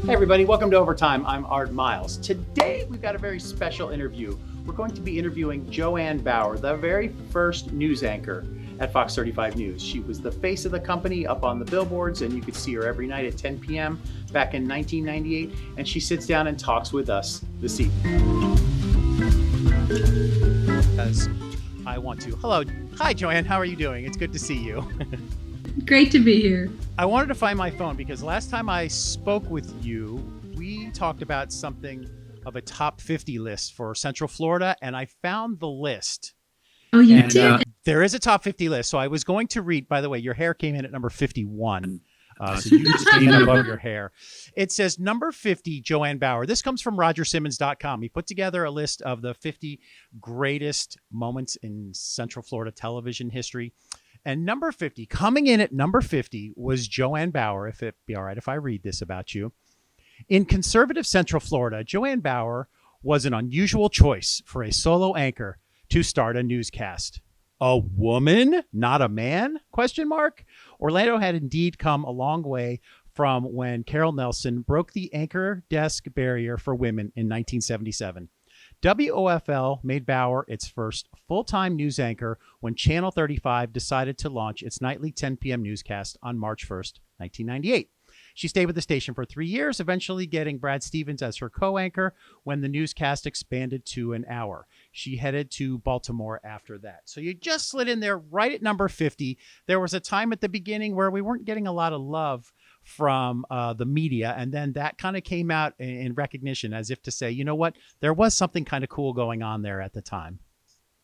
Hey everybody, welcome to Overtime. I'm Art Miles. Today we've got a very special interview. We're going to be interviewing Ann Bauer, the very first news anchor at Fox 35 News. She was the face of the company up on the billboards, and you could see her every night at 10 p.m. back in 1998, and she sits down and talks with us this evening. As I want to. Hello. Hi, Joanne. How are you doing? It's good to see you. Great to be here. I wanted to find my phone because last time I spoke with you, we talked about something of a top 50 list for Central Florida, and I found the list. Oh, you did? There is a top 50 list. So I was going to read, by the way, your hair came in at number 51. So you just came in above your hair. It says number 50, Ann Bauer. This comes from RogerSimmons.com. He put together a list of the 50 greatest moments in Central Florida television history. And number 50, coming in at number 50 was Ann Bauer, if it be all right if I read this about you. In conservative Central Florida, Ann Bauer was an unusual choice for a solo anchor to start a newscast. A woman, not a man? ? Orlando had indeed come a long way from when Carol Nelson broke the anchor desk barrier for women in 1977. WOFL made Bauer its first full-time news anchor when Channel 35 decided to launch its nightly 10 p.m. newscast on March 1st, 1998. She stayed with the station for 3 years, eventually getting Brad Stevens as her co-anchor when the newscast expanded to an hour. She headed to Baltimore after that. So you just slid in there right at number 50. There was a time at the beginning where we weren't getting a lot of love from the media, and then that kind of came out in recognition, as if to say, you know what, there was something kind of cool going on there at the time.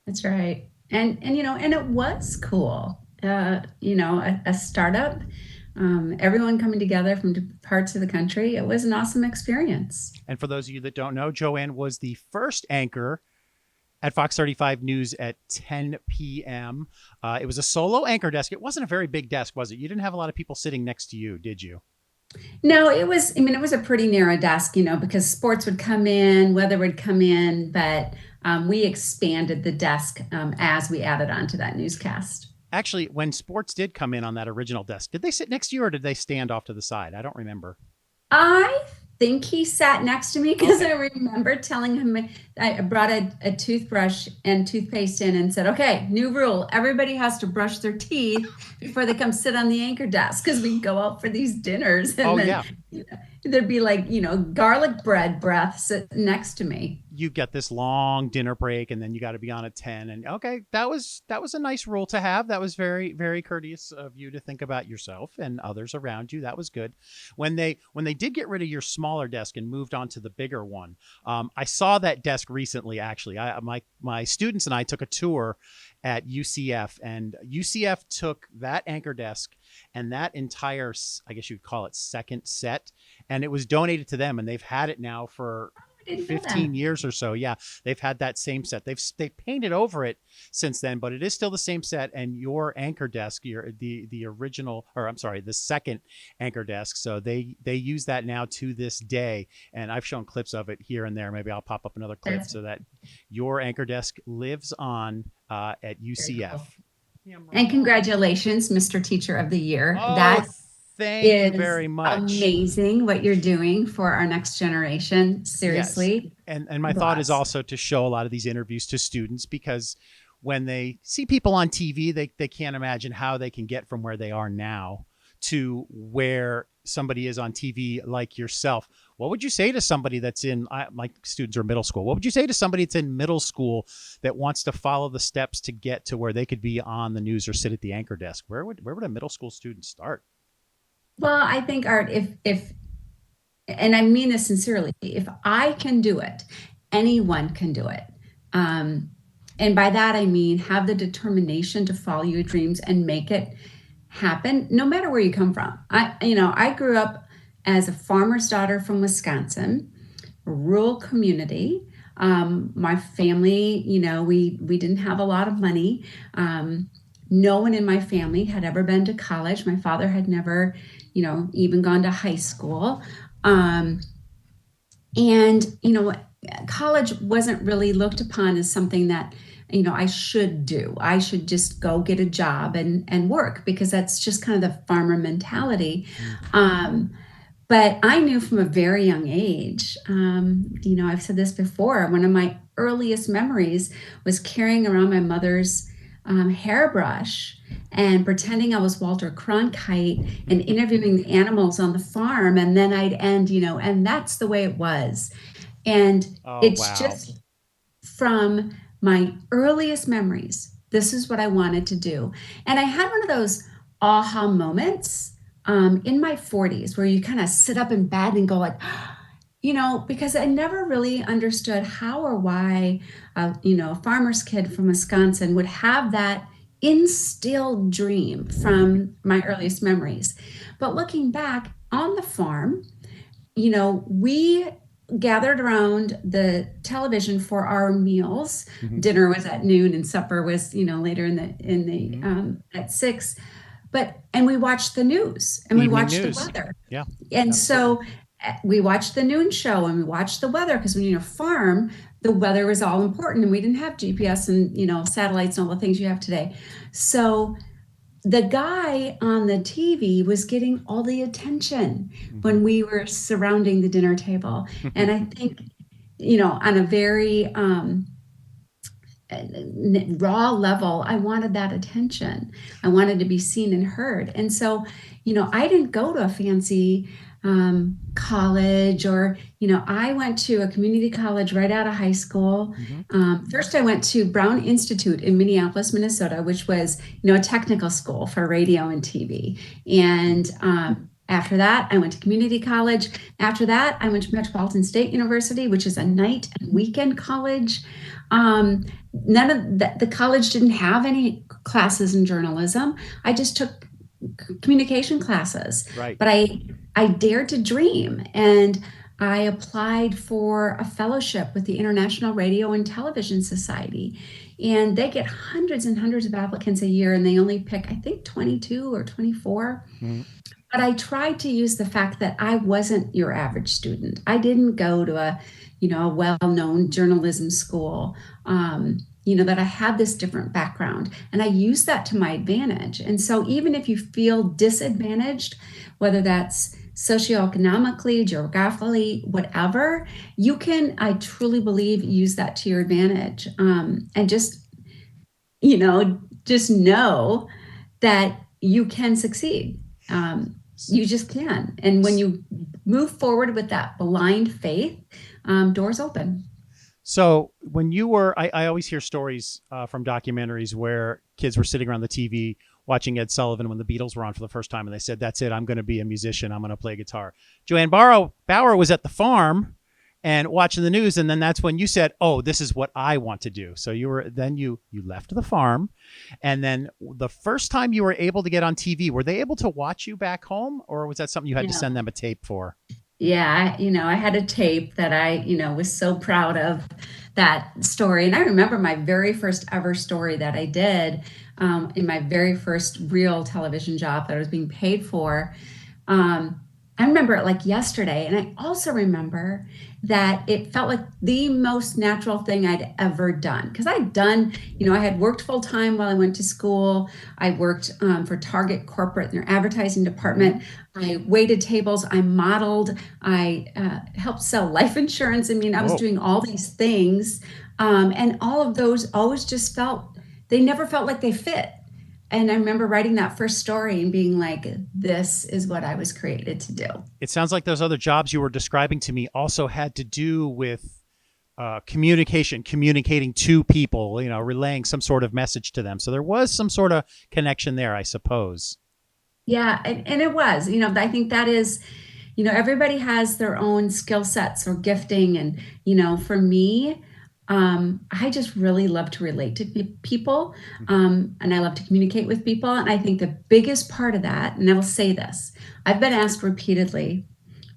That's right. And it was cool. A startup, everyone coming together from different parts of the country. It was an awesome experience. And for those of you that don't know, Ann was the first anchor at Fox 35 News at 10 p.m. It was a solo anchor desk. It wasn't a very big desk, was it? You didn't have a lot of people sitting next to you, did you? No, it was a pretty narrow desk, because sports would come in, weather would come in, but we expanded the desk as we added on to that newscast. Actually, when sports did come in on that original desk, did they sit next to you or did they stand off to the side? I don't remember. I think he sat next to me because I remember telling him I brought a toothbrush and toothpaste in and said, okay, new rule. Everybody has to brush their teeth before they come sit on the anchor desk because we go out for these dinners. And there'd be garlic bread breath sitting next to me. You get this long dinner break and then you got to be on at 10. And okay, that was a nice rule to have. That was very, very courteous of you to think about yourself and others around you. That was good. When they did get rid of your smaller desk and moved on to the bigger one, I saw that desk recently, actually. My students and I took a tour at UCF, and UCF took that anchor desk and that entire, I guess you'd call it, second set, and it was donated to them, and they've had it now for 15 years or so. Yeah, they've had that same set. They've painted over it since then, but it is still the same set. And your anchor desk, the original, or I'm sorry, the second anchor desk. So they use that now to this day. And I've shown clips of it here and there. Maybe I'll pop up another clip so that your anchor desk lives on at UCF. Cool. And congratulations, Mr. Teacher of the Year. Oh, thank you very much. Amazing what you're doing for our next generation. Seriously. Yes. And my thought is also to show a lot of these interviews to students, because when they see people on TV, they can't imagine how they can get from where they are now to where somebody is on TV like yourself. What would you say to somebody that's in, my students are middle school, what would you say to somebody that's in middle school that wants to follow the steps to get to where they could be on the news or sit at the anchor desk? Where would a middle school student start? Well, I think, Art, if, and I mean this sincerely, if I can do it, anyone can do it. And by that, I mean, have the determination to follow your dreams and make it happen, no matter where you come from. I grew up as a farmer's daughter from Wisconsin, a rural community. My family, we didn't have a lot of money. No one in my family had ever been to college. My father had never, even gone to high school. College wasn't really looked upon as something that, I should do. I should just go get a job and work, because that's just kind of the farmer mentality. But But I knew from a very young age, I've said this before, one of my earliest memories was carrying around my mother's hairbrush and pretending I was Walter Cronkite and interviewing the animals on the farm. And then I'd end, and that's the way it was. And Oh, it's wow. just from my earliest memories, this is what I wanted to do. And I had one of those aha moments in my 40s where you kind of sit up in bed and go like, because I never really understood how or why, a farmer's kid from Wisconsin would have that instilled dream from my earliest memories. But looking back on the farm, we gathered around the television for our meals. Mhm. Dinner was at noon and supper was, later Mhm. at 6. And we watched the news and we Evening watched the news. weather. Yeah, And absolutely. so we watched the noon show and we watched the weather because when you're a farm, the weather was all important and we didn't have GPS and, satellites and all the things you have today. So the guy on the TV was getting all the attention Mhm. when we were surrounding the dinner table. And I think, on a very raw level, I wanted that attention. I wanted to be seen and heard. And so, I didn't go to a fancy college or, I went to a community college right out of high school. Mhm. First, I went to Brown Institute in Minneapolis, Minnesota, which was, a technical school for radio and TV. And after that, I went to community college. After that, I went to Metropolitan State University, which is a night and weekend college. None of the college didn't have any classes in journalism. I just took communication classes, Right. but I dared to dream and I applied for a fellowship with the International Radio and Television Society. And they get hundreds and hundreds of applicants a year and they only pick, I think, 22 or 24. Mhm. But I tried to use the fact that I wasn't your average student. I didn't go to a well-known journalism school. That I had this different background, and I used that to my advantage. And so, even if you feel disadvantaged, whether that's socioeconomically, geographically, whatever, you can, I truly believe, use that to your advantage. And just know that you can succeed. You just can. And when you move forward with that blind faith, doors open. So when you were, I always hear stories from documentaries where kids were sitting around the TV watching Ed Sullivan when the Beatles were on for the first time, and they said, "That's it. I'm going to be a musician. I'm going to play guitar." Joanne Bauer was at the farm and watching the news, and then that's when you said, "Oh, this is what I want to do." So you left the farm, and then the first time you were able to get on TV, were they able to watch you back home, or was that something you had to Yeah. send them a tape for? Yeah, I had a tape that I, was so proud of that story. And I remember my very first ever story that I did in my very first real television job that I was being paid for. I remember it like yesterday. And I also remember that it felt like the most natural thing I'd ever done. Because I'd done, I had worked full time while I went to school. I worked for Target corporate in their advertising department. I waited tables. I modeled. I helped sell life insurance. I mean, I was Whoa. doing all these things. And all of those always just they never felt like they fit. And I remember writing that first story and being like, this is what I was created to do. It sounds like those other jobs you were describing to me also had to do with communicating to people, relaying some sort of message to them. So there was some sort of connection there, I suppose. Yeah, and it was, I think that is, everybody has their own skill sets or gifting. And, for me, I just really love to relate to people, and I love to communicate with people. And I think the biggest part of that, and I will say this, I've been asked repeatedly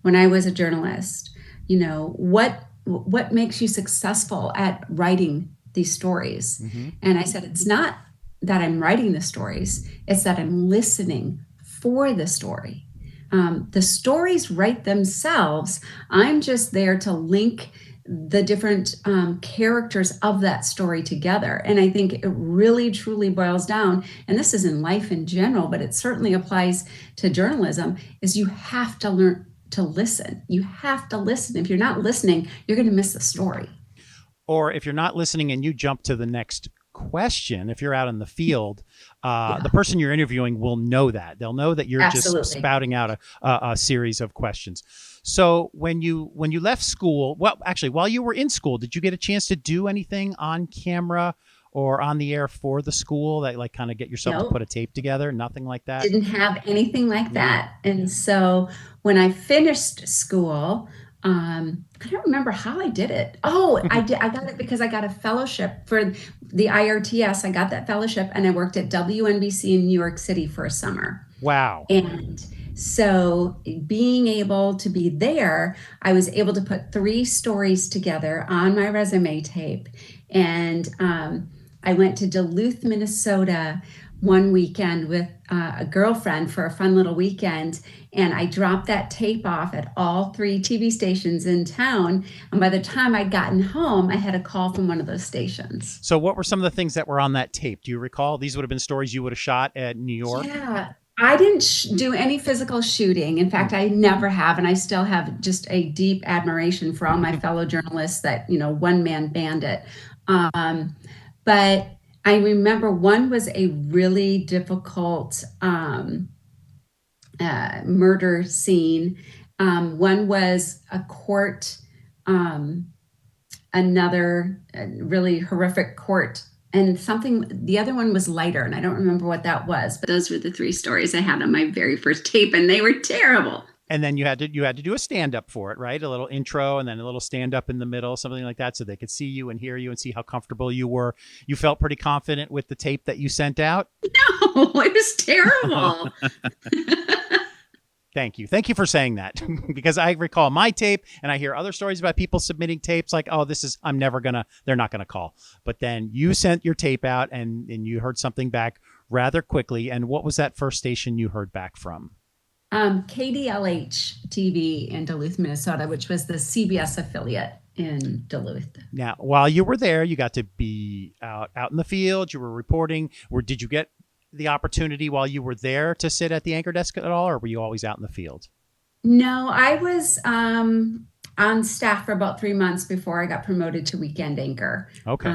when I was a journalist, what makes you successful at writing these stories? Mm-hmm. And I said, it's not that I'm writing the stories, it's that I'm listening for the story. The stories write themselves. I'm just there to link the different characters of that story together. And I think it really, truly boils down, and this is in life in general, but it certainly applies to journalism, is you have to to listen. You have to listen. If you're not listening, you're going to miss the story. Or if you're not listening and you jump to the next question, if you're out in the field, the person you're interviewing will know that. They'll know that you're Absolutely. just spouting out a series of questions. So when you left school, well, actually, while you were in school, did you get a chance to do anything on camera or on the air for the school that like kind of get yourself to put a tape together? Nothing like that? Didn't have anything like that. And so when I finished school, I don't remember how I did it. Oh, I did. I got it because I got a fellowship for the IRTS. I got that fellowship and I worked at WNBC in New York City for a summer. Wow. And so being able to be there, I was able to put 3 stories together on my resume tape. And I went to Duluth, Minnesota one weekend with a girlfriend for a fun little weekend. And I dropped that tape off at all 3 TV stations in town. And by the time I'd gotten home, I had a call from one of those stations. So what were some of the things that were on that tape? Do you recall? These would have been stories you would have shot at New York? Yeah. I didn't do any physical shooting. In fact, I never have. And I still have just a deep admiration for all my fellow journalists that, one-man bandit. But I remember one was a really difficult murder scene. One was a court, another really horrific court, and the other one was lighter, and I don't remember what that was. But those were the 3 stories I had on my very first tape, and they were terrible. And then you had to do a stand-up for it, right? A little intro and then a little stand-up in the middle, something like that, so they could see you and hear you and see how comfortable you were. You felt pretty confident with the tape that you sent out? No, it was terrible. Thank you. Thank you for saying that because I recall my tape and I hear other stories about people submitting tapes like, oh, they're not going to call. But then you sent your tape out and you heard something back rather quickly. And what was that first station you heard back from? KDLH TV in Duluth, Minnesota, which was the CBS affiliate in Duluth. Now, while you were there, you got to be out in the field. You were reporting. Did you get the opportunity while you were there to sit at the anchor desk at all, or were you always out in the field? No, I was on staff for about 3 months before I got promoted to weekend anchor. Okay.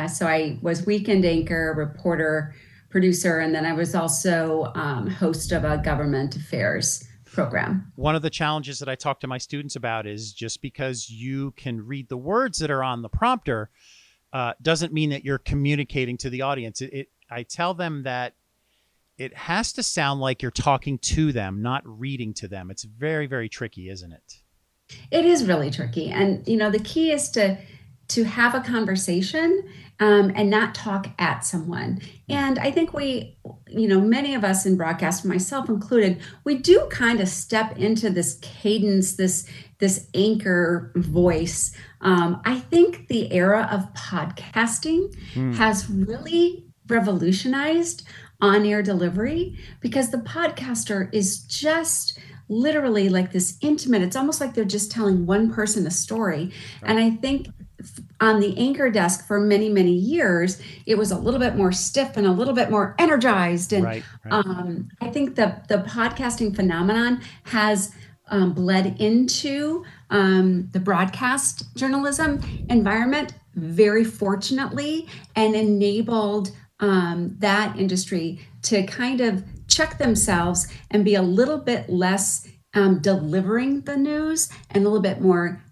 So I was weekend anchor, reporter, producer, and then I was also host of a government affairs program. One of the challenges that I talk to my students about is just because you can read the words that are on the prompter doesn't mean that you're communicating to the audience. I tell them that it has to sound like you're talking to them, not reading to them. It's very, very tricky, isn't it? It is really tricky. And, the key is to have a conversation and not talk at someone. And I think many of us in broadcast, myself included, we do kind of step into this cadence, this anchor voice. I think the era of podcasting has really revolutionized on-air delivery because the podcaster is just literally like this intimate. It's almost like they're just telling one person a story. Right. And I think on the anchor desk for many, many years, it was a little bit more stiff and a little bit more energized. And right. I think the podcasting phenomenon has bled into the broadcast journalism environment very fortunately and enabled that industry to kind of check themselves and be a little bit less delivering the news and a little bit more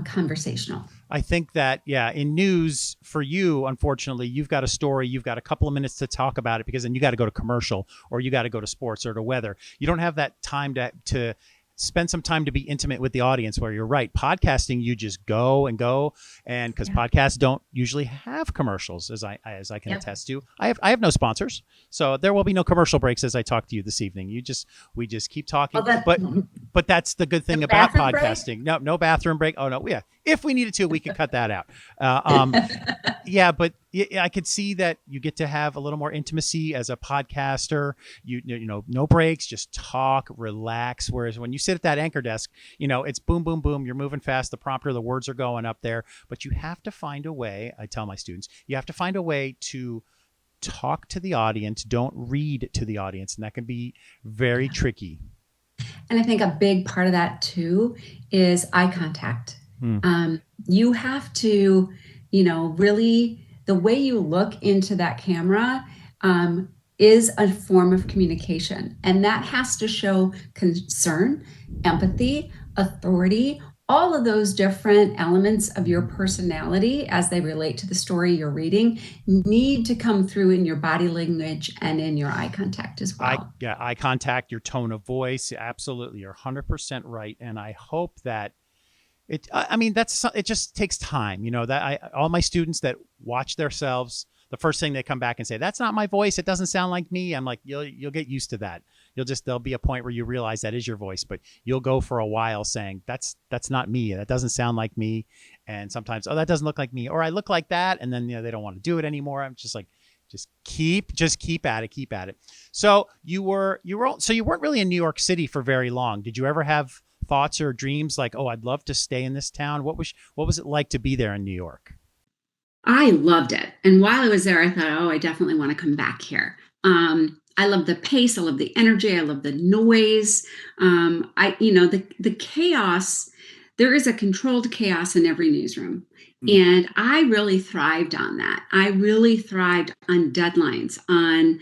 conversational. I think that, in news for you, unfortunately, you've got a story, you've got a couple of minutes to talk about it because then you got to go to commercial or you got to go to sports or to weather. You don't have that time to spend some time to be intimate with the audience where you're right. Podcasting, you just go. And because podcasts don't usually have commercials, as I can attest to. I have no sponsors. So there will be no commercial breaks as I talk to you this evening. We just keep talking. But that's the good thing about podcasting. Break? No bathroom break. Oh no. Yeah. If we needed to, we could cut that out. But I could see that you get to have a little more intimacy as a podcaster. You know, no breaks, just talk, relax. Whereas when you sit at that anchor desk, it's boom, boom, boom. You're moving fast. The prompter, the words are going up there. But you have to find a way. I tell my students, you have to find a way to talk to the audience. Don't read to the audience, and that can be very tricky. And I think a big part of that too is eye contact. Hmm. You have to, really, the way you look into that camera is a form of communication. And that has to show concern, empathy, authority, all of those different elements of your personality as they relate to the story you're reading need to come through in your body language and in your eye contact as well. Eye contact, your tone of voice. Absolutely. You're 100% right. And I hope that it just takes time, that all my students that watch themselves, the first thing they come back and say, that's not my voice. It doesn't sound like me. I'm like, you'll get used to that. There'll be a point where you realize that is your voice, but you'll go for a while saying that's not me. That doesn't sound like me. And sometimes, oh, that doesn't look like me, or I look like that. And then, they don't want to do it anymore. I'm just like, just keep at it. So you weren't really in New York City for very long. Did you ever have thoughts or dreams like, oh, I'd love to stay in this town? What was it like to be there in New York? I loved it. And while I was there, I thought, oh, I definitely want to come back here. I love the pace. I love the energy. I love the noise. The chaos. There is a controlled chaos in every newsroom. And I really thrived on that. I really thrived on deadlines, on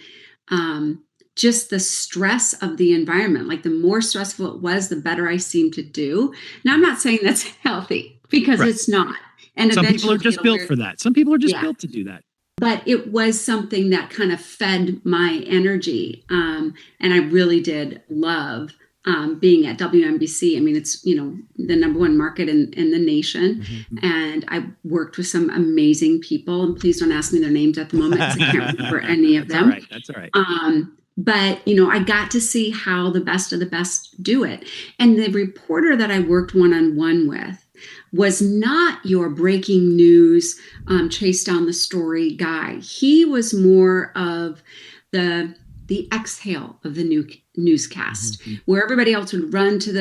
just the stress of the environment. Like the more stressful it was, the better I seemed to do. Now, I'm not saying that's healthy because it's not. And some people are just built for that. Some people are just built to do that. But it was something that kind of fed my energy. And I really did love being at WNBC. I mean, it's, the number one market in the nation. Mm-hmm. And I worked with some amazing people. And please don't ask me their names at the moment because I can't remember any of them. That's all right. But, I got to see how the best of the best do it. And the reporter that I worked one-on-one with was not your breaking news, chase down the story guy. He was more of the exhale of the newscast, mm-hmm. where everybody else would run to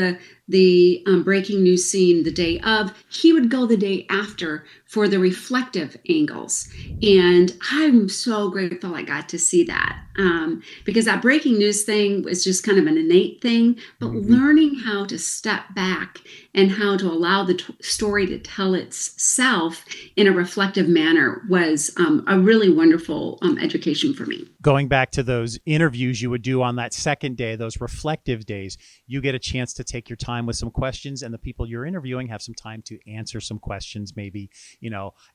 the breaking news scene the day of. He would go the day after for the reflective angles. And I'm so grateful I got to see that, because that breaking news thing was just kind of an innate thing, but mm-hmm. learning how to step back and how to allow the story to tell itself in a reflective manner was a really wonderful education for me. Going back to those interviews you would do on that second day, those reflective days, you get a chance to take your time with some questions, and the people you're interviewing have some time to answer some questions, maybe,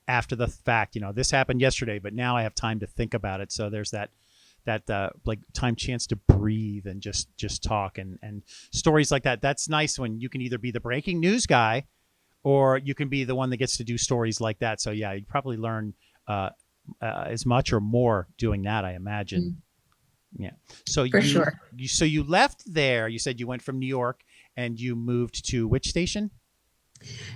after the fact. This happened yesterday, but now I have time to think about it. So there's that chance to breathe and just talk and stories like that. That's nice when you can either be the breaking news guy or you can be the one that gets to do stories like that. So yeah, you probably learn as much or more doing that, I imagine. Mm-hmm. Yeah. So for sure. So you left there. You said you went from New York and you moved to which station?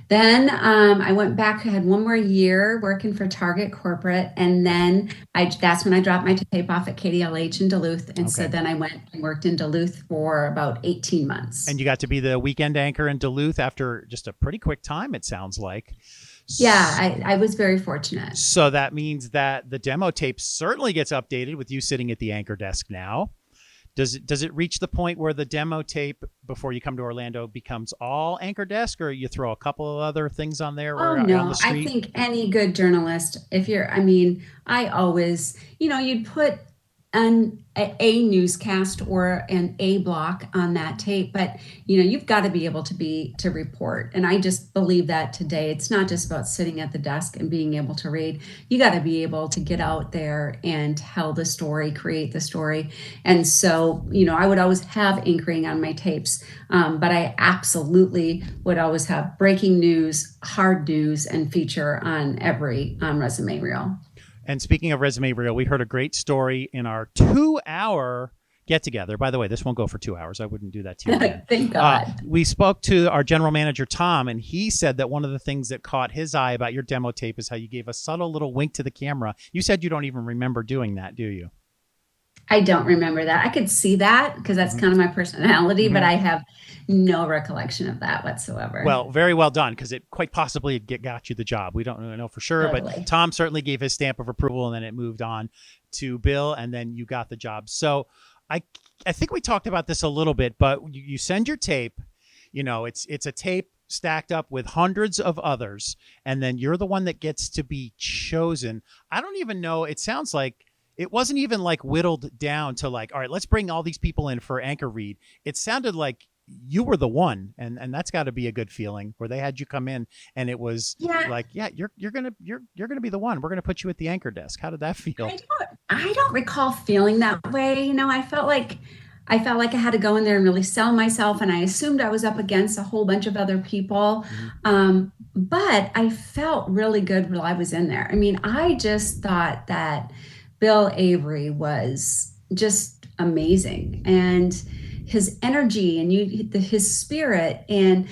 Then I went back, I had one more year working for Target Corporate. And then that's when I dropped my tape off at KDLH in Duluth. And so then I went and worked in Duluth for about 18 months. And you got to be the weekend anchor in Duluth after just a pretty quick time, it sounds like. Yeah, I was very fortunate. So that means that the demo tape certainly gets updated with you sitting at the anchor desk now. Does it reach the point where the demo tape before you come to Orlando becomes all anchor desk, or you throw a couple of other things on there? Oh, no, I think any good journalist, I always, you'd put a newscast or an A block on that tape, but you've got to be able to report. And I just believe that today it's not just about sitting at the desk and being able to read. You got to be able to get out there and tell the story, create the story. And so, I would always have anchoring on my tapes, but I absolutely would always have breaking news, hard news, and feature on every resume reel. And speaking of resume reel, we heard a great story in our 2-hour get together. By the way, this won't go for 2 hours. I wouldn't do that to you again. Thank God. We spoke to our general manager, Tom, and he said that one of the things that caught his eye about your demo tape is how you gave a subtle little wink to the camera. You said you don't even remember doing that, do you? I don't remember that. I could see that because that's kind of my personality, but I have no recollection of that whatsoever. Well, very well done, because it quite possibly got you the job. We don't really know for sure, totally. But Tom certainly gave his stamp of approval, and then it moved on to Bill, and then you got the job. So I I think we talked about this a little bit, but you send your tape, it's a tape stacked up with hundreds of others, and then you're the one that gets to be chosen. I don't even know. It sounds like it wasn't even like whittled down to like, all right, let's bring all these people in for anchor read. It sounded like you were the one, and that's got to be a good feeling where they had you come in and it was like, yeah, you're gonna be the one. We're gonna put you at the anchor desk. How did that feel? I don't recall feeling that way. I felt like I had to go in there and really sell myself, and I assumed I was up against a whole bunch of other people. But I felt really good while I was in there. I mean, I just thought that Bill Avery was just amazing, and his energy and his spirit, and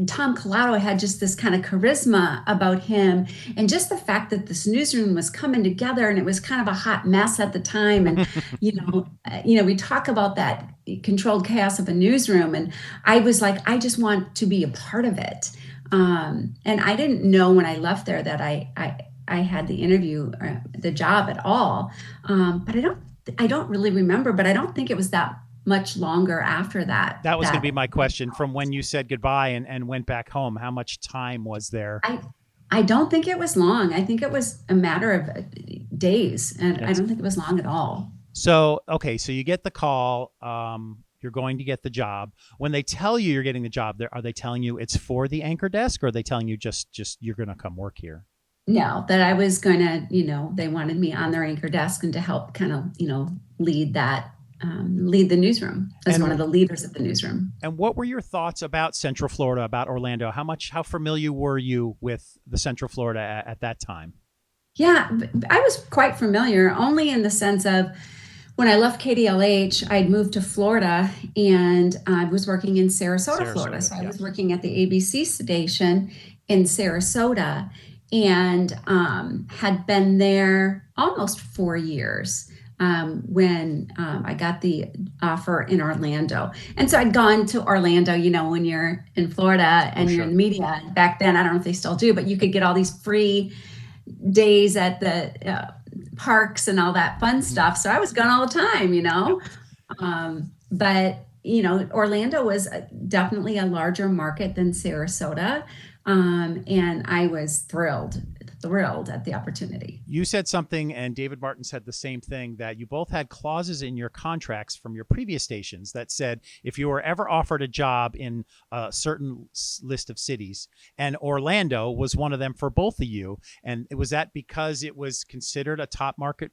Tom Collado had just this kind of charisma about him, and just the fact that this newsroom was coming together, and it was kind of a hot mess at the time, and we talk about that controlled chaos of a newsroom, and I was like, I just want to be a part of it, and I didn't know when I left there that I had the interview, the job at all, but I don't really remember, but I don't think it was that much longer after that. That was going to be my question. From when you said goodbye and went back home, how much time was there? I don't think it was long. I think it was a matter of days, and I don't think it was long at all. So, okay, so you get the call. You're going to get the job. When they tell you you're getting the job, are they telling you it's for the anchor desk, or are they telling you just you're going to come work here? No, that I was going to, they wanted me on their anchor desk and to help kind of, lead the newsroom as one of the leaders of the newsroom. And what were your thoughts about Central Florida, about Orlando? How familiar were you with the Central Florida at that time? Yeah, I was quite familiar, only in the sense of when I left KDLH, I'd moved to Florida, and I was working in Sarasota, Florida. So I was working at the ABC station in Sarasota, and had been there almost 4 years. When I got the offer in Orlando. And so I'd gone to Orlando, when you're in Florida and you're in the media. Back then, I don't know if they still do, but you could get all these free days at the parks and all that fun stuff. So I was gone all the time, but, Orlando was definitely a larger market than Sarasota. And I was thrilled at the opportunity. You said something, and David Martin said the same thing, that you both had clauses in your contracts from your previous stations that said if you were ever offered a job in a certain list of cities, and Orlando was one of them for both of you, and was that because it was considered a top market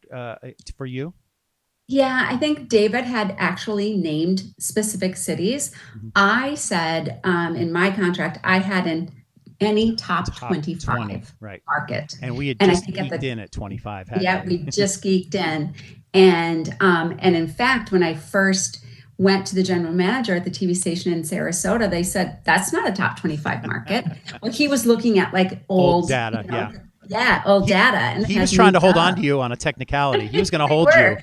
for you? Yeah, I think David had actually named specific cities. I said in my contract, I had any top 25 market. And we had just geeked in at 25. We just geeked in. And in fact, when I first went to the general manager at the TV station in Sarasota, they said, that's not a top 25 market. Well, he was looking at like old data. Old data. And he was trying to hold on to you on a technicality. He was going to hold you.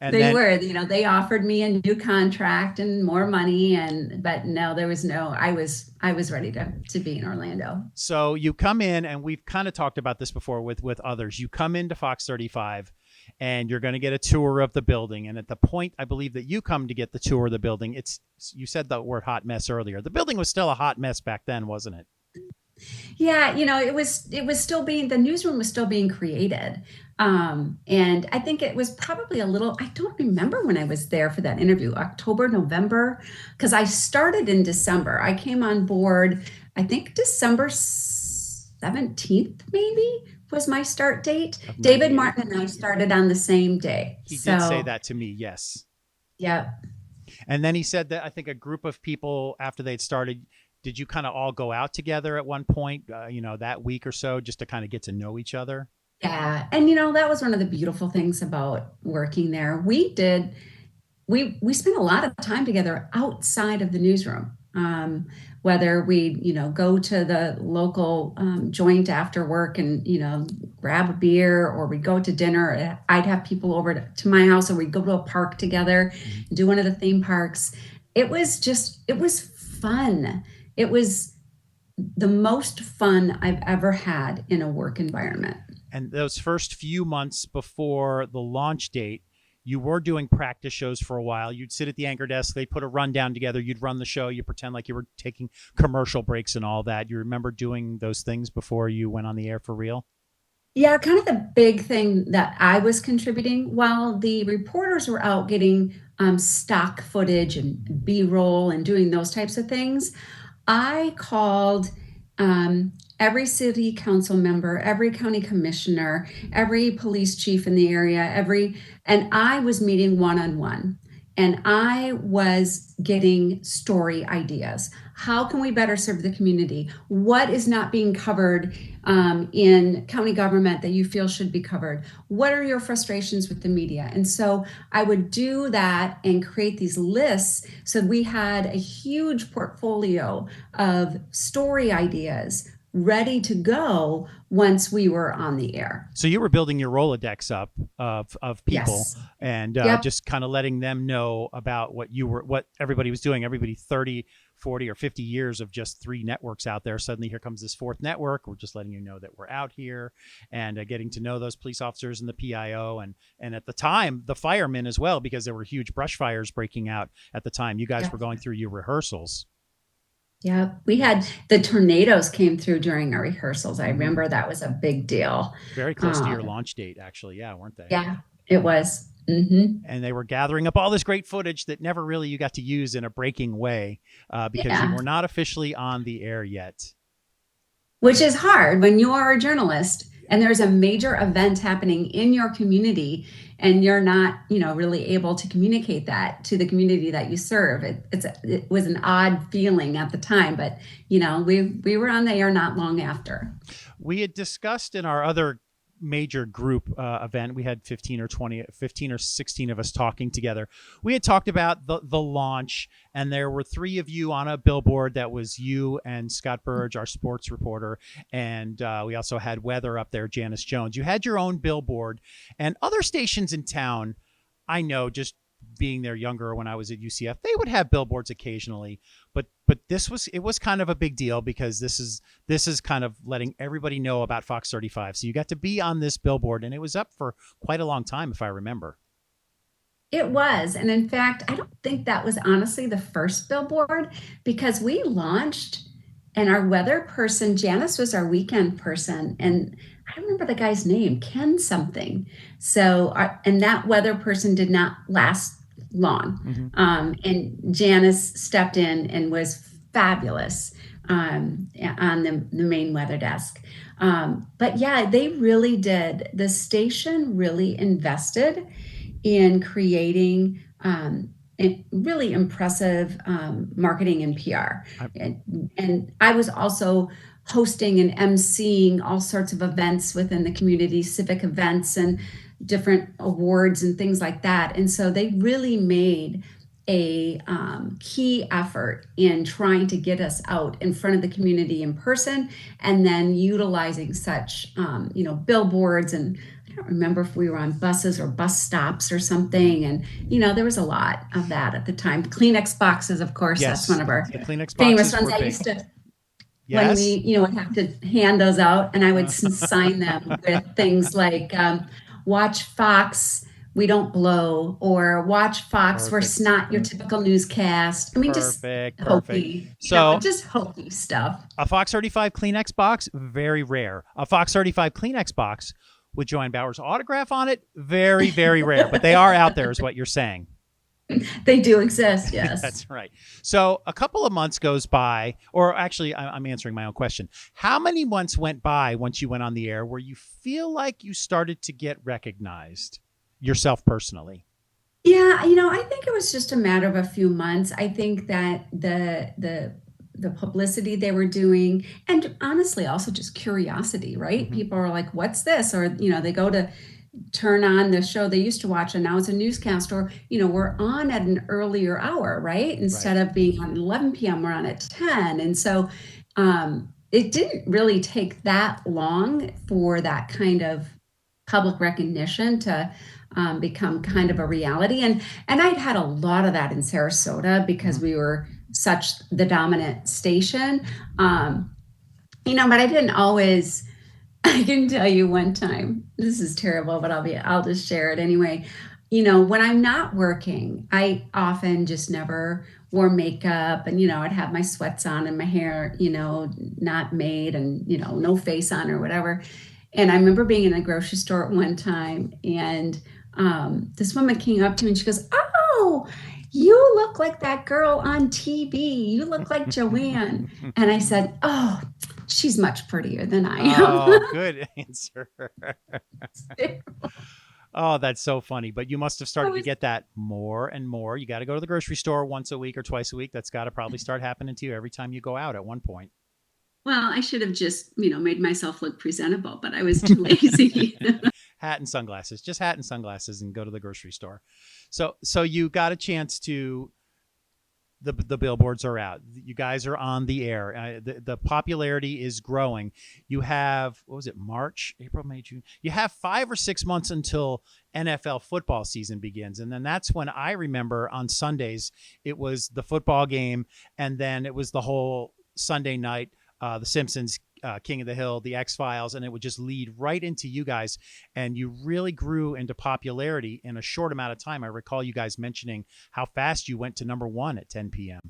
And they offered me a new contract and more money, but no, there was no, I was ready to be in Orlando. So you come in, and we've kind of talked about this before with others. You come into Fox 35 and you're going to get a tour of the building. And at the point, I believe that you come to get the tour of the building, you said the word hot mess earlier. The building was still a hot mess back then, wasn't it? Yeah, it was still the newsroom was still being created. And I think it was probably I don't remember when I was there for that interview, October, November, because I started in December. I came on board, I think December 17th, maybe was my start date. David Martin and I started on the same day. He did say that to me. Yes. Yeah. And then he said that I think a group of people after they'd started, did you kind of all go out together at one point, that week or so, just to kind of get to know each other? Yeah. And, that was one of the beautiful things about working there. We spent a lot of time together outside of the newsroom, whether we, go to the local joint after work and, grab a beer, or we'd go to dinner. I'd have people over to my house, or we'd go to a park together, do one of the theme parks. It was fun. It was the most fun I've ever had in a work environment. And those first few months before the launch date, You were doing practice shows for a while. You'd sit at the anchor desk. They put a rundown together. You'd run the show. You pretend like you were taking commercial breaks and all that. You remember doing those things before you went on the air for real? Yeah, kind of the big thing that I was contributing while the reporters were out getting stock footage and B-roll and doing those types of things. I called every city council member, every county commissioner, every police chief in the area, and I was meeting one-on-one. And I was getting story ideas. How can we better serve the community? What is not being covered in county government that you feel should be covered? What are your frustrations with the media? And so I would do that and create these lists. So we had a huge portfolio of story ideas ready to go once we were on the air. So you were building your Rolodex up of people, yes. And Yep. just kind of letting them know about what everybody was doing. Everybody 30, 40 or 50 years of just 3 networks out there. Suddenly here comes this 4th network. We're just letting you know that we're out here, and getting to know those police officers and the PIO and at the time the firemen as well, because there were huge brush fires breaking out at the time. You guys were going through your rehearsals. Yeah, we had the tornadoes came through during our rehearsals. I remember that was a big deal. Very close to your launch date, actually. Yeah, weren't they? Yeah, it was. Mm-hmm. And they were gathering up all this great footage that never really you got to use in a breaking way because you were not officially on the air yet. Which is hard when you are a journalist and there's a major event happening in your community and you're not, really able to communicate that to the community that you serve. It was an odd feeling at the time, but we were on the air not long after. We had discussed in our other major group event, we had 15 or 16 of us talking together. We had talked about the launch, and there were 3 of you on a billboard. That was you and Scott Burge, our sports reporter, and we also had weather up there, Janice Jones. You had your own billboard, and other stations in town, I know, just being there younger when I was at UCF, they would have billboards occasionally, but it was kind of a big deal because this is kind of letting everybody know about Fox 35. So you got to be on this billboard, and it was up for quite a long time, if I remember. It was. And in fact, I don't think that was honestly the first billboard, because we launched and our weather person, Janice, was our weekend person. And I don't remember the guy's name, Ken something. So, and that weather person did not last long. Mm-hmm. And Janice stepped in and was fabulous on the main weather desk. But yeah, they really did. The station really invested in creating really impressive marketing and PR. And I was also hosting and emceeing all sorts of events within the community, civic events and different awards and things like that. And so they really made a key effort in trying to get us out in front of the community in person, and then utilizing such, billboards. And I don't remember if we were on buses or bus stops or something. And, there was a lot of that at the time. Kleenex boxes, of course, yes. That's one of our famous ones. I used to, when we, would have to hand those out, and I would sign them with things like, watch Fox, we don't blow, or watch Fox, we're not your typical newscast. I mean, just hokey, just hokey stuff. A Fox 35 Kleenex box, very rare. A Fox 35 Kleenex box with Joanne Bauer's autograph on it, very, very rare. But they are out there, is what you're saying. They do exist, yes. That's right. So a couple of months goes by, or actually, I'm answering my own question. How many months went by once you went on the air where you feel like you started to get recognized yourself personally? Yeah, I think it was just a matter of a few months. I think that the publicity they were doing, and honestly, also just curiosity, right? Mm-hmm. People are like, what's this? Or, they go to turn on the show they used to watch, and now it's a newscast, or we're on at an earlier hour, right? Instead of being on 11 p.m., we're on at 10. And so it didn't really take that long for that kind of public recognition to become kind of a reality. And I'd had a lot of that in Sarasota because we were such the dominant station, but I didn't always. I can tell you one time, this is terrible, but I'll just share it anyway. when I'm not working, I often just never wore makeup, and, I'd have my sweats on and my hair, not made, and, no face on or whatever. And I remember being in a grocery store at one time, and this woman came up to me and she goes, "Oh, you look like that girl on TV. You look like Joanne." And I said, "Oh, she's much prettier than I am." Oh, good answer. Oh, that's so funny. But you must have started to get that more and more. You got to go to the grocery store once a week or twice a week. That's got to probably start happening to you every time you go out at one point. Well, I should have just, made myself look presentable, but I was too lazy. Hat and sunglasses, just hat and sunglasses, and go to the grocery store. So you got a chance to, the billboards are out. You guys are on the air. The popularity is growing. You have, what was it, March, April, May, June? You have 5 or 6 months until NFL football season begins. And then that's when I remember on Sundays, it was the football game. And then it was the whole Sunday night, The Simpsons, King of the Hill, The X-Files, and it would just lead right into you guys. And you really grew into popularity in a short amount of time. I recall you guys mentioning how fast you went to #1 at 10 p.m.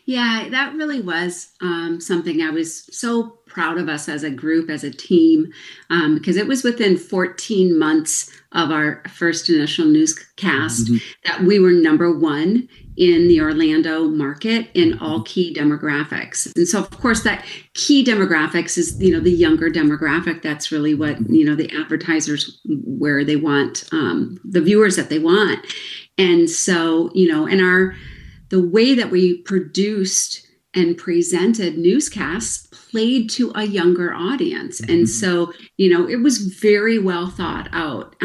Yeah, that really was something I was so proud of us as a group, as a team, because it was within 14 months of our first initial newscast that we were #1 in the Orlando market in all key demographics. And so, of course, that key demographics is, the younger demographic. That's really what, the advertisers, where they want the viewers that they want. And so, and the way that we produced and presented newscasts played to a younger audience. And so, it was very well thought out,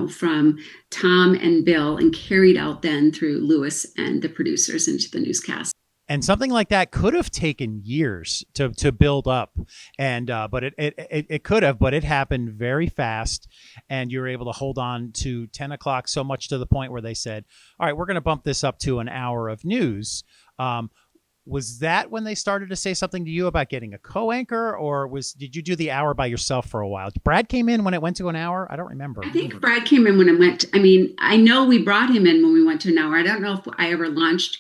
from Tom and Bill, and carried out then through Lewis and the producers into the newscast. And something like that could have taken years to build up, and but it could have, but it happened very fast, and you were able to hold on to 10 o'clock so much to the point where they said, "All right, we're going to bump this up to an hour of news." Was that when they started to say something to you about getting a co-anchor, or did you do the hour by yourself for a while? Brad came in when it went to an hour? I don't remember. I think Brad came in when it went. I know we brought him in when we went to an hour. I don't know if I ever launched.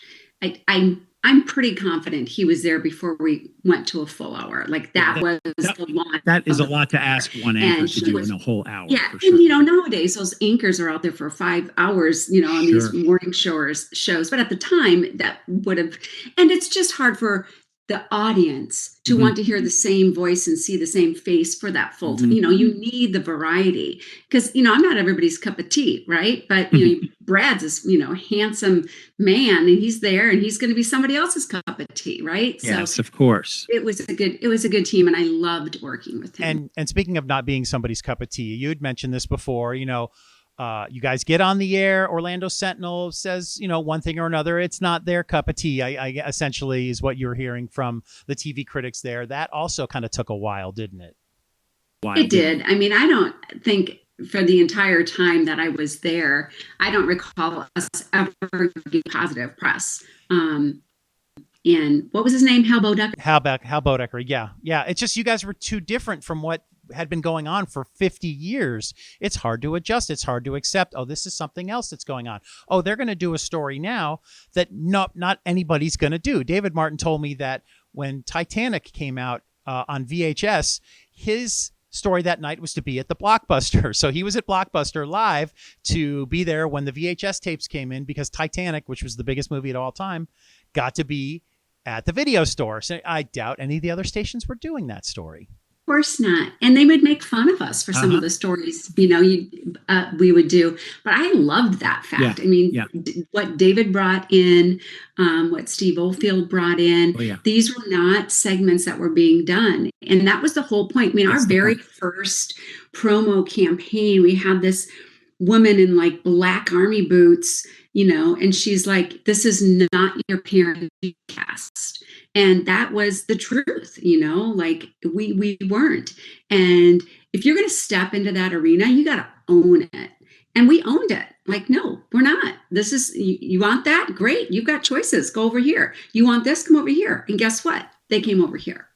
I'm pretty confident he was there before we went to a full hour. Like that was the launch. That is a lot to ask one anchor to do in a whole hour. Yeah, for sure. And nowadays those anchors are out there for 5 hours, on these morning shows. But at the time, that would have, and it's just hard for the audience to want to hear the same voice and see the same face for that full time. You need the variety, because I'm not everybody's cup of tea, right? But Brad's this handsome man, and he's there, and he's going to be somebody else's cup of tea, right? Yes, of course. It was a good team, and I loved working with him. And speaking of not being somebody's cup of tea, you had mentioned this before. You guys get on the air. Orlando Sentinel says, one thing or another. It's not their cup of tea. I essentially is what you're hearing from the TV critics there. That also kind of took a while, didn't it? It did. I don't think for the entire time that I was there, I don't recall us ever getting positive press. And what was his name? Hal Bodecker? Hal Bodecker. Yeah. It's just you guys were too different from what had been going on for 50 years. It's hard to adjust. It's hard to accept. Oh, this is something else that's going on. Oh, they're going to do a story now that not anybody's going to do. David Martin told me that when Titanic came out on VHS, his story that night was to be at the Blockbuster. So he was at Blockbuster live to be there when the VHS tapes came in, because Titanic, which was the biggest movie of all time, got to be at the video store. So I doubt any of the other stations were doing that story. Of course not. And they would make fun of us for some of the stories, we would do. But I loved that fact. What David brought in, what Steve Oldfield brought in, these were not segments that were being done. And that was the whole point. Our very first promo campaign, we had this woman in like black army boots, and she's like, "This is not your parent cast." And that was the truth, like we weren't. And if you're going to step into that arena, you got to own it. And we owned it. Like, no, we're not. This is, you want that? Great. You've got choices. Go over here. You want this? Come over here. And guess what? They came over here.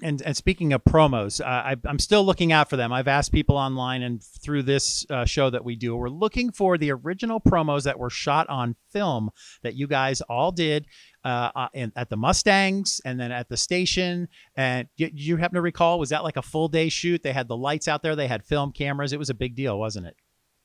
And speaking of promos, I'm still looking out for them. I've asked people online and through this show that we do, we're looking for the original promos that were shot on film that you guys all did at the Mustangs and then at the station. And you happen to recall, was that like a full day shoot? They had the lights out there. They had film cameras. It was a big deal, wasn't it?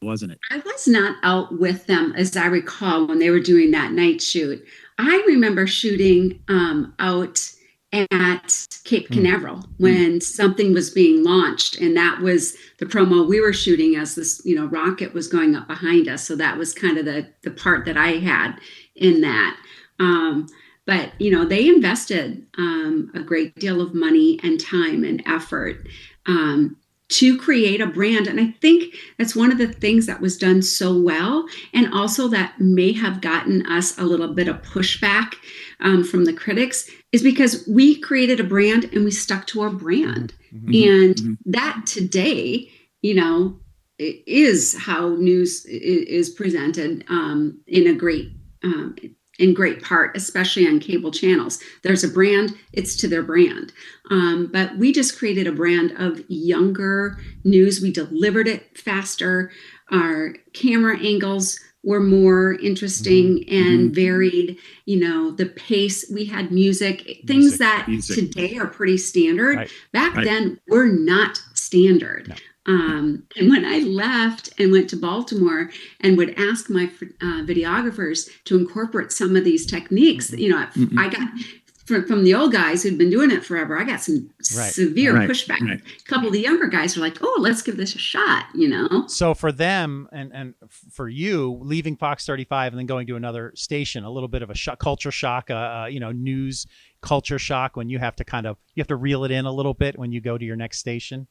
Wasn't it? I was not out with them, as I recall, when they were doing that night shoot. I remember shooting out at Cape Canaveral when something was being launched, and that was the promo we were shooting as this, rocket was going up behind us. So that was kind of the part that I had in that. But they invested a great deal of money and time and effort to create a brand. And I think that's one of the things that was done so well, and also that may have gotten us a little bit of pushback from the critics, is because we created a brand and we stuck to our brand. And that today, is how news is presented in great part, especially on cable channels. There's a brand, it's to their brand. But we just created a brand of younger news. We delivered it faster. Our camera angles were more interesting and varied. The pace, we had music, things that today are pretty standard. Right. Back then were not standard. No. And when I left and went to Baltimore and would ask my videographers to incorporate some of these techniques, I got from the old guys who'd been doing it forever, I got some severe pushback. Right. A couple of the younger guys were like, "Oh, let's give this a shot," So for them and for you, leaving Fox 35 and then going to another station, a little bit of a culture shock, news culture shock when you have to reel it in a little bit when you go to your next station.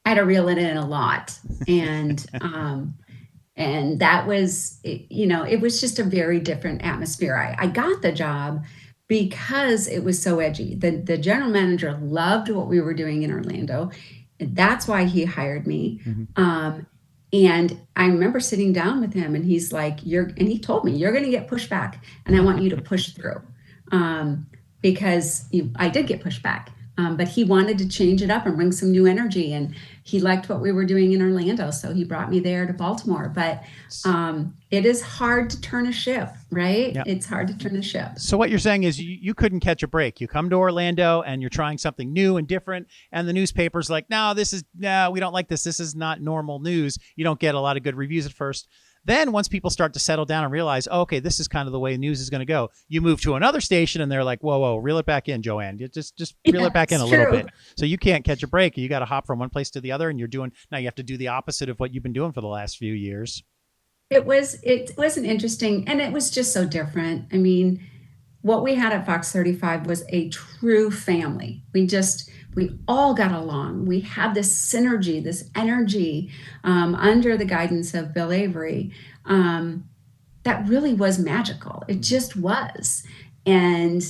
I had to reel it in a lot. And and that was, it was just a very different atmosphere. I got the job because it was so edgy. The general manager loved what we were doing in Orlando. And that's why he hired me. And I remember sitting down with him and he's like, and he told me, you're going to get pushback and I want you to push through. Because I did get pushback. But he wanted to change it up and bring some new energy. And he liked what we were doing in Orlando. So he brought me there to Baltimore. But it is hard to turn a ship, right? Yep. It's hard to turn a ship. So what you're saying is you couldn't catch a break. You come to Orlando and you're trying something new and different. And the newspaper's like, no, we don't like this. This is not normal news. You don't get a lot of good reviews at first. Then once people start to settle down and realize, oh, okay, this is kind of the way news is going to go, you move to another station and they're like, whoa, reel it back in, Joanne. You just reel it back in a little bit. So you can't catch a break. You got to hop from one place to the other, and now you have to do the opposite of what you've been doing for the last few years. It was an interesting, and it was just so different. I mean, what we had at Fox 35 was a true family. We all got along. We had this synergy, this energy under the guidance of Bill Avery that really was magical. It just was. And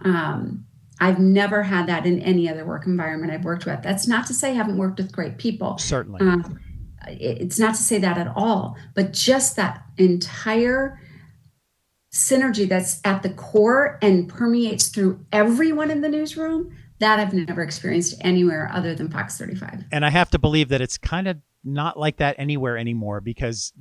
I've never had that in any other work environment I've worked with. That's not to say I haven't worked with great people. Certainly. It's not to say that at all, but just that entire synergy that's at the core and permeates through everyone in the newsroom, that I've never experienced anywhere other than Fox 35. And I have to believe that it's kind of not like that anywhere anymore, because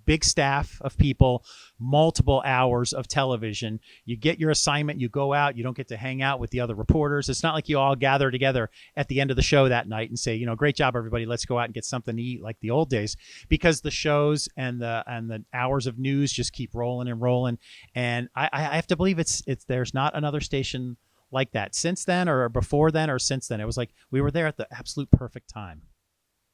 big staff of people, multiple hours of television. You get your assignment, you go out, you don't get to hang out with the other reporters. It's not like you all gather together at the end of the show that night and say, great job, everybody. Let's go out and get something to eat like the old days, because the shows and the hours of news just keep rolling and rolling. And I have to believe there's not another station like that since then, or before then, or since then. It was like we were there at the absolute perfect time.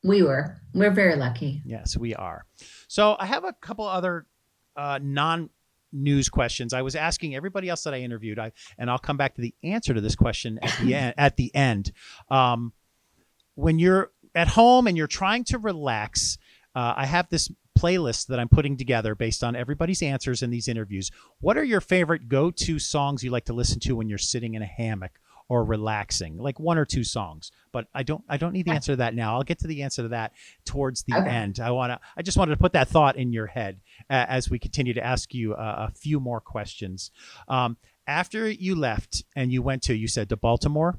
We're very lucky. Yes, we are. So I have a couple other non-news questions. I was asking everybody else that I interviewed, and I'll come back to the answer to this question at the end. When you're at home and you're trying to relax, I have this playlist that I'm putting together based on everybody's answers in these interviews. What are your favorite go-to songs you like to listen to when you're sitting in a hammock or relaxing? Like one or two songs, but I don't need the answer to that now. I'll get to the answer to that towards the end. I just wanted to put that thought in your head as we continue to ask you a few more questions. After you left and you said to Baltimore,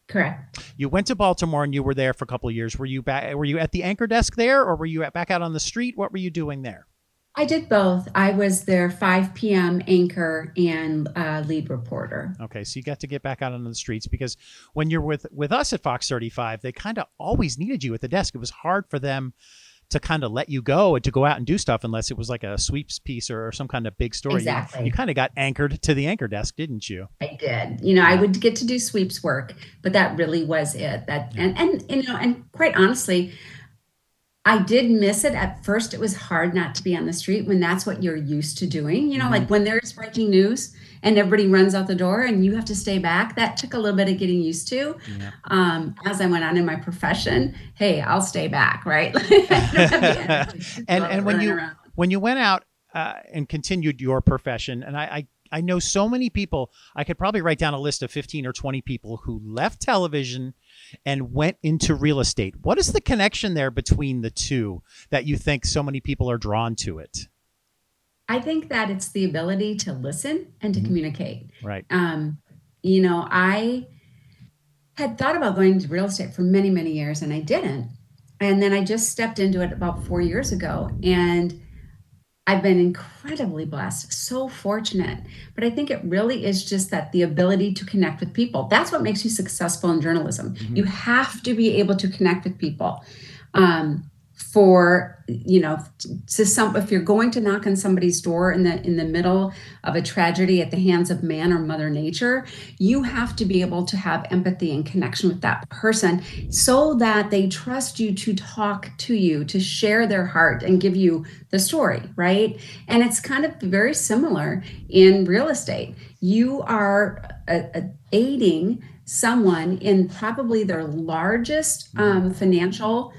Correct. You went to Baltimore and you were there for a couple of years. Were you back? Were you at the anchor desk there, or were you back out on the street? What were you doing there? I did both. I was their 5 p.m. anchor and lead reporter. Okay, so you got to get back out on the streets, because when you're with us at Fox 35, they kind of always needed you at the desk. It was hard for them to kind of let you go and to go out and do stuff unless it was like a sweeps piece or some kind of big story. Exactly. You kind of got anchored to the anchor desk, didn't you? I did. I would get to do sweeps work, but that really was it. And quite honestly, I did miss it. At first, it was hard not to be on the street when that's what you're used to doing. Like when there's breaking news and everybody runs out the door and you have to stay back. That took a little bit of getting used to. Yeah. As I went on in my profession, hey, I'll stay back, right? And when you went out and continued your profession, and I know so many people, I could probably write down a list of 15 or 20 people who left television and went into real estate. What is the connection there between the two that you think so many people are drawn to it? I think that it's the ability to listen and to communicate. Right. I had thought about going into real estate for many, many years, and I didn't. And then I just stepped into it about 4 years ago, and I've been incredibly blessed, so fortunate. But I think it really is just that the ability to connect with people. That's what makes you successful in journalism. You have to be able to connect with people. If you're going to knock on somebody's door in the middle of a tragedy at the hands of man or Mother Nature, you have to be able to have empathy and connection with that person so that they trust you to talk to you, to share their heart and give you the story, right? And it's kind of very similar in real estate. You are aiding someone in probably their largest financial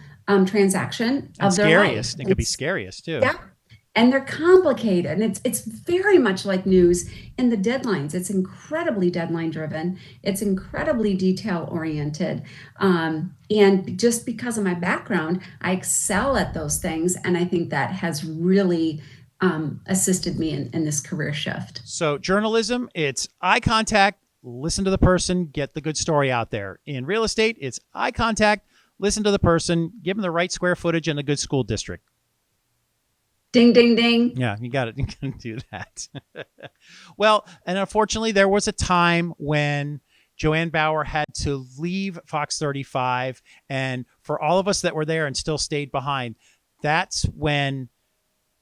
transaction of their life. It could be scariest too. Yeah. And they're complicated. And it's very much like news in the deadlines. It's incredibly deadline driven. It's incredibly detail oriented. And just because of my background, I excel at those things. And I think that has really assisted me in this career shift. So journalism, it's eye contact, listen to the person, get the good story out there. In real estate, it's eye contact, listen to the person, give them the right square footage and a good school district. Ding, ding, ding. Yeah, you got it. You can do that. Well, and unfortunately, there was a time when Ann Bauer had to leave Fox 35. And for all of us that were there and still stayed behind, that's when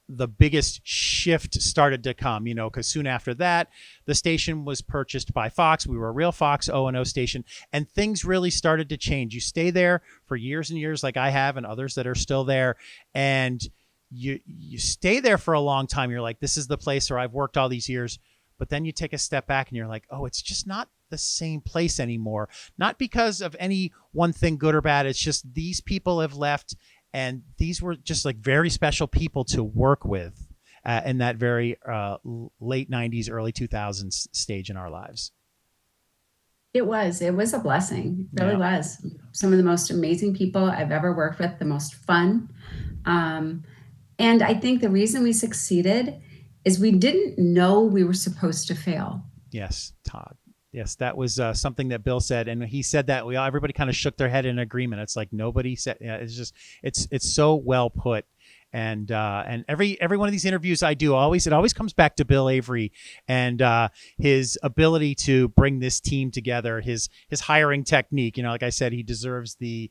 the biggest shift started to come, because soon after that, the station was purchased by Fox. We were a real Fox O&O station, and things really started to change. You stay there for years and years like I have and others that are still there, and you stay there for a long time. You're like, this is the place where I've worked all these years. But then you take a step back and you're like, oh, it's just not the same place anymore. Not because of any one thing, good or bad. It's just these people have left. And these were just like very special people to work with in that very late 90s, early 2000s stage in our lives. It was a blessing. It really was. Some of the most amazing people I've ever worked with, the most fun. And I think the reason we succeeded is we didn't know we were supposed to fail. Yes, Todd. Yes, that was something that Bill said, and he said that everybody kind of shook their head in agreement. It's like nobody said. It's so well put, and every one of these interviews I do, it always comes back to Bill Avery and his ability to bring this team together, his hiring technique. Like I said, he deserves the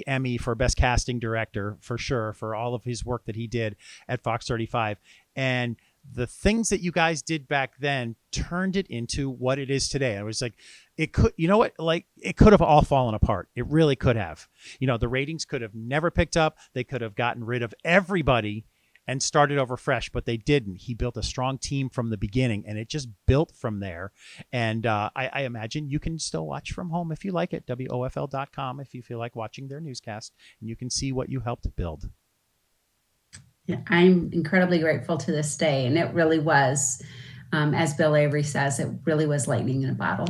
Emmy for Best Casting Director for sure for all of his work that he did at Fox 35, and the things that you guys did back then turned it into what it is today. I was like, it could have all fallen apart. It really could have. The ratings could have never picked up. They could have gotten rid of everybody and started over fresh, but they didn't. He built a strong team from the beginning, and it just built from there. And I imagine you can still watch from home if you like it, WOFL.com, if you feel like watching their newscast, and you can see what you helped build. Yeah, I'm incredibly grateful to this day. And it really was, as Bill Avery says, it really was lightning in a bottle.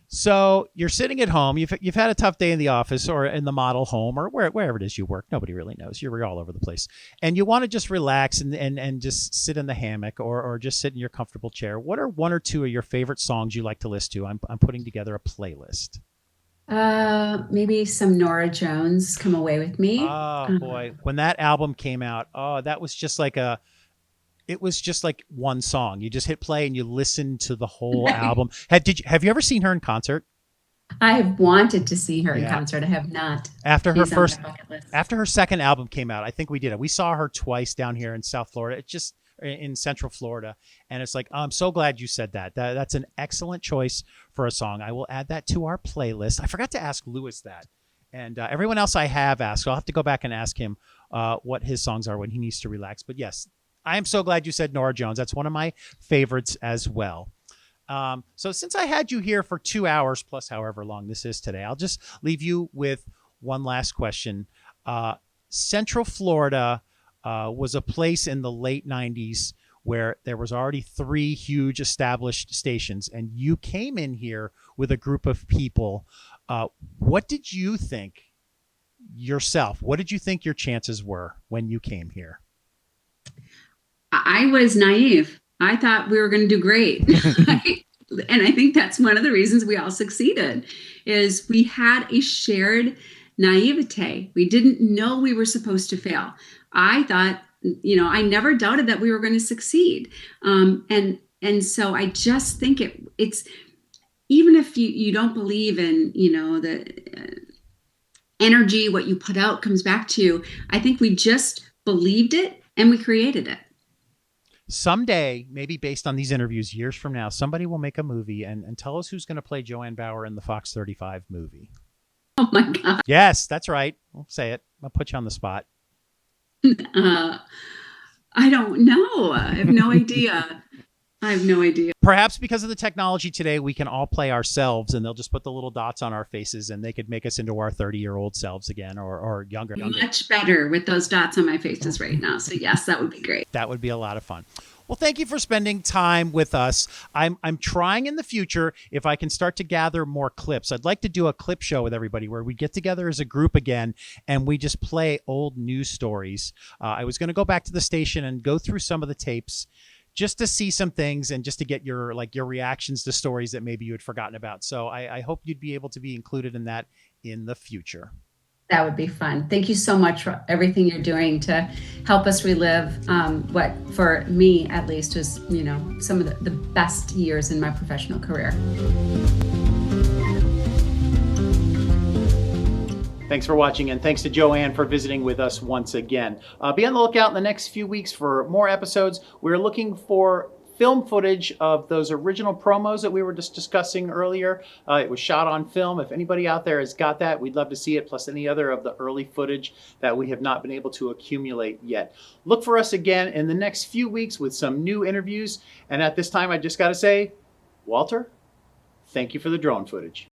So you're sitting at home. You've had a tough day in the office or in the model home or wherever it is you work. Nobody really knows. You're all over the place. And you want to just relax and just sit in the hammock or just sit in your comfortable chair. What are one or two of your favorite songs you like to listen to? I'm putting together a playlist. Maybe some Nora Jones, Come Away With Me. Oh boy, when that album came out, oh, that was just like it was just like one song. You just hit play and you listen to the whole album. Have you ever seen her in concert? I have wanted to see her in Yeah. concert. I have not. After her She's on my first, bucket list. after her second album came out, I think we did it. We saw her twice down here in South Florida. It's just in Central Florida, and it's like I'm so glad you said that. That's an excellent choice for a song. I will add that to our playlist. I forgot to ask Lewis that, and everyone else I have asked. So I'll have to go back and ask him what his songs are when he needs to relax. But yes, I am so glad you said Nora Jones. That's one of my favorites as well. So since I had you here for 2 hours plus however long this is today, I'll just leave you with one last question. Central Florida was a place in the late 90s where there was already 3 huge established stations, and you came in here with a group of people. What did you think yourself? What did you think your chances were when you came here? I was naive. I thought we were going to do great. And I think that's one of the reasons we all succeeded is we had a shared naivete. We didn't know we were supposed to fail. I thought, I never doubted that we were going to succeed. And so I just think it's even if you don't believe in, the energy, what you put out comes back to you. I think we just believed it and we created it. Someday, maybe based on these interviews years from now, somebody will make a movie and tell us who's going to play Joanne Bauer in the Fox 35 movie. Oh my God. Yes, that's right. I'll say it. I'll put you on the spot. I don't know. I have no idea. I have no idea. Perhaps because of the technology today, we can all play ourselves and they'll just put the little dots on our faces and they could make us into our 30-year-old selves again or younger. Much better with those dots on my faces right now. So yes, that would be great. That would be a lot of fun. Well, thank you for spending time with us. I'm trying in the future, if I can start to gather more clips. I'd like to do a clip show with everybody where we get together as a group again and we just play old news stories. I was going to go back to the station and go through some of the tapes just to see some things and just to get your reactions to stories that maybe you had forgotten about. So I hope you'd be able to be included in that in the future. That would be fun. Thank you so much for everything you're doing to help us relive what, for me at least, was some of the best years in my professional career. Thanks for watching, and thanks to Joanne for visiting with us once again. Be on the lookout in the next few weeks for more episodes. We're looking for film footage of those original promos that we were just discussing earlier. It was shot on film. If anybody out there has got that, we'd love to see it, plus any other of the early footage that we have not been able to accumulate yet. Look for us again in the next few weeks with some new interviews. And at this time, I just got to say, Walter, thank you for the drone footage.